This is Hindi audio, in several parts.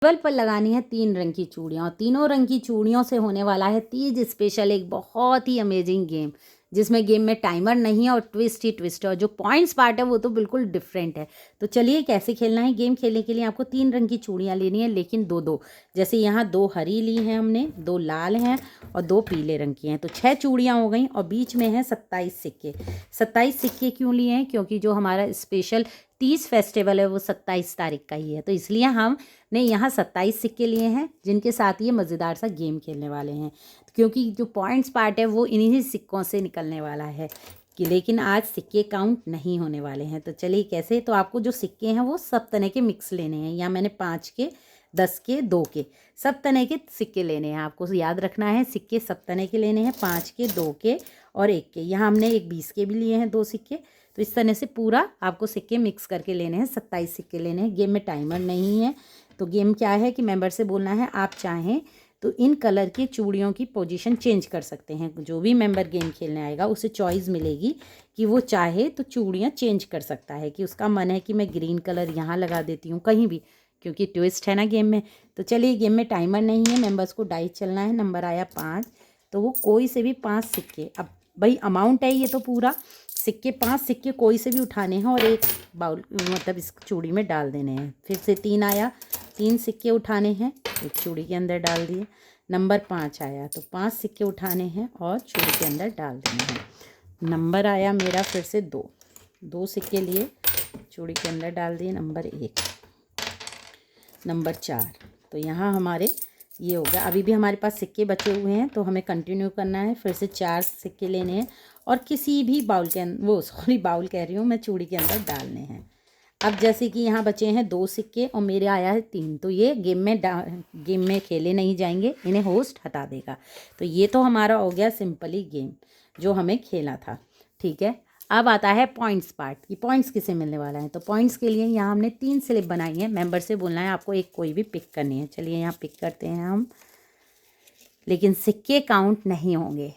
टेबल पर लगानी है 3 रंग की चूड़ियाँ और तीनों रंग की चूड़ियों से होने वाला है तीज स्पेशल एक बहुत ही अमेजिंग गेम, जिसमें गेम में टाइमर नहीं है और ट्विस्ट ही ट्विस्ट है और जो पॉइंट्स पार्ट है वो तो बिल्कुल डिफरेंट है। तो चलिए कैसे खेलना है। गेम खेलने के लिए आपको 3 रंग की चूड़ियाँ लेनी है, लेकिन दो दो, जैसे यहाँ 2 हरी ली हैं हमने, 2 लाल हैं और 2 पीले रंग की हैं, तो 6 चूड़ियाँ हो गई और बीच में है 27 सिक्के। 27 सिक्के क्यों लिए हैं? क्योंकि जो हमारा स्पेशल तीज फेस्टिवल है वो 27 तारीख का ही है, तो इसलिए हमने यहाँ 27 सिक्के लिए हैं, जिनके साथ ये मज़ेदार सा गेम खेलने वाले हैं। क्योंकि जो पॉइंट्स पार्ट है वो इन्हीं सिक्कों से निकलने वाला है कि, लेकिन आज सिक्के काउंट नहीं होने वाले हैं। तो चलिए कैसे, तो आपको जो सिक्के हैं वो सब तरह के मिक्स लेने हैं। यहाँ मैंने 5 के, 10 के, 2 के, सब तरह के सिक्के लेने हैं। आपको याद रखना है सिक्के सब तरह के लेने हैं, 5 के, 2 के और 1 के। यहाँ हमने एक 20 के भी लिए हैं 2 सिक्के। तो इस तरह से पूरा आपको सिक्के मिक्स करके लेने हैं, 27 सिक्के लेने हैं। गेम में टाइमर नहीं है। तो गेम क्या है कि मेंबर से बोलना है आप चाहें तो इन कलर की चूड़ियों की पोजीशन चेंज कर सकते हैं। जो भी मेंबर गेम खेलने आएगा उसे चॉइस मिलेगी कि वो चाहे तो चूड़ियाँ चेंज कर सकता है, कि उसका मन है कि मैं ग्रीन कलर यहाँ लगा देती हूँ कहीं भी, क्योंकि ट्विस्ट है ना गेम में। तो चलिए गेम में टाइमर नहीं है, मेंबर्स को डाइस चलना है। नंबर आया 5, तो वो कोई से भी 5 सिक्के, अब भाई अमाउंट है ये तो पूरा सिक्के, 5 सिक्के कोई से भी उठाने हैं और एक बाउल मतलब इस चूड़ी में डाल देने हैं। फिर से 3 आया, 3 सिक्के उठाने हैं, एक चूड़ी के अंदर डाल दिए। नंबर 5 आया, तो 5 सिक्के उठाने हैं और चूड़ी के अंदर डाल देने हैं। नंबर आया मेरा फिर से 2, 2 सिक्के लिए, चूड़ी के अंदर डाल दिए। नंबर 1, नंबर 4, तो यहाँ हमारे ये हो गया। अभी भी हमारे पास सिक्के बचे हुए हैं तो हमें कंटिन्यू करना है। फिर से 4 सिक्के लेने हैं और किसी भी बाउल के अंदर, बाउल कह रही हूँ मैं, चूड़ी के अंदर डालने हैं। अब जैसे कि यहाँ बचे हैं 2 सिक्के और मेरे आया है 3, तो ये गेम में खेले नहीं जाएंगे, इन्हें होस्ट हटा देगा। तो ये तो हमारा हो गया सिंपली गेम जो हमें खेला था। ठीक है, अब आता है पॉइंट्स पार्ट, कि पॉइंट्स किसे मिलने वाला है। तो पॉइंट्स के लिए यहाँ हमने 3 स्लिप बनाई है। मेंबर से बोलना है आपको एक कोई भी पिक करनी है। चलिए यहाँ पिक करते हैं हम, लेकिन सिक्के काउंट नहीं होंगे।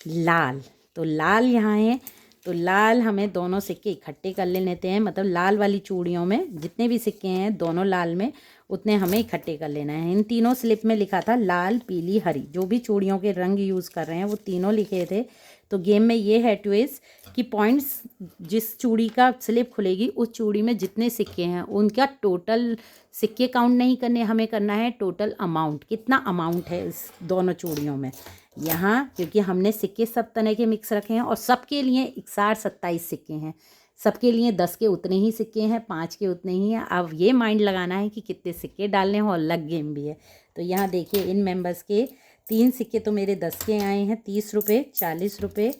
लाल, तो लाल यहाँ है, तो लाल हमें दोनों सिक्के इकट्ठे कर लेते हैं, मतलब लाल वाली चूड़ियों में जितने भी सिक्के हैं दोनों लाल में उतने हमें इकट्ठे कर लेना है। इन तीनों स्लिप में लिखा था लाल, पीली, हरी, जो भी चूड़ियों के रंग यूज़ कर रहे हैं वो तीनों लिखे थे। तो गेम में ये है ट्विस्ट कि पॉइंट्स, जिस चूड़ी का स्लिप खुलेगी उस चूड़ी में जितने सिक्के हैं उनका टोटल सिक्के काउंट नहीं करने, हमें करना है टोटल अमाउंट, कितना अमाउंट है इस दोनों चूड़ियों में। यहाँ क्योंकि हमने सिक्के सब तरह के मिक्स रखे हैं और सबके लिए इकसार 27 सिक्के हैं, सबके लिए 10 के उतने ही सिक्के हैं, 5 के उतने ही हैं। अब ये माइंड लगाना है कि कितने सिक्के डालने हैं और अलग गेम भी है। तो यहाँ देखिए इन मेंबर्स के 3 सिक्के तो मेरे 10 के आए हैं, 30 रुपये, 40 रुपये,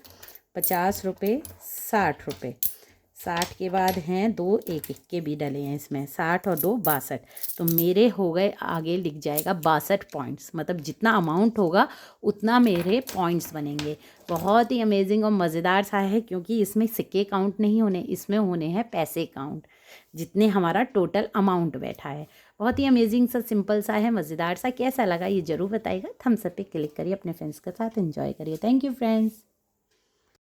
50 रुपये, 60 रुपये। 60 के बाद हैं 2 1 के भी डले हैं इसमें, 60 और 2 62। तो मेरे हो गए, आगे लिख जाएगा 62 पॉइंट्स, मतलब जितना अमाउंट होगा उतना मेरे पॉइंट्स बनेंगे। बहुत ही अमेजिंग और मज़ेदार सा है, क्योंकि इसमें सिक्के काउंट नहीं होने, इसमें होने हैं पैसे काउंट, जितने हमारा टोटल अमाउंट बैठा है। बहुत ही अमेजिंग सा, सिंपल सा है, मज़ेदार सा। कैसा लगा ये ज़रूर बताइएगा। थम्स अप पे क्लिक करिए, अपने फ्रेंड्स के साथ एंजॉय करिए। Thank you friends.